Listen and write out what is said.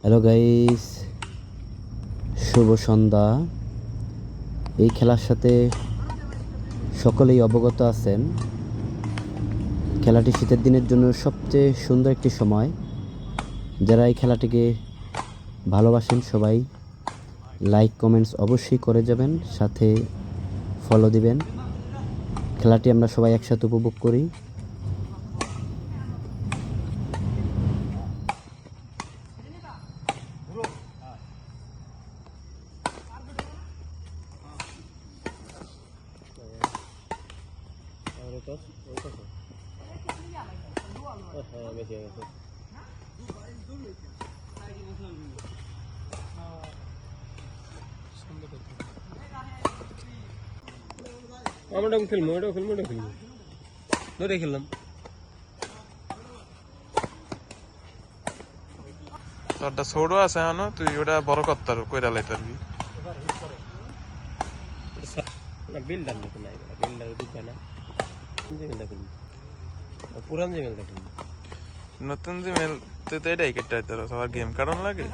Hello guys, শুভ সন্ধ্যা। এই খেলার সাথে সকলেই অবগত আছেন। খেলাটি শীতের দিনের জন্য সবচেয়ে সুন্দর একটি সময়। যারা এই খেলাটিকে ভালোবাসেন সবাই লাইক কমেন্টস অবশ্যই করে যাবেন, সাথে ফলো দিবেন। খেলাটি আমরা সবাই একসাথে উপভোগ করি। আমরাও খেলবো, এটাও খেলবো, এটাও খেলবো, দুটোই খেললাম। তোরটা ছোট আছে এখনো, তুই ওটা বড় করতে কইরা লাইতে পারবি। বিল্ডার নাকি নাই, বিল্ডার দিবে না, জিমেলটা খেলবো, পুরান জিমেলটা খেলবো। নতুন জিমেল তুই তো এটাই কেটে সবার গেম কারণ লাগে।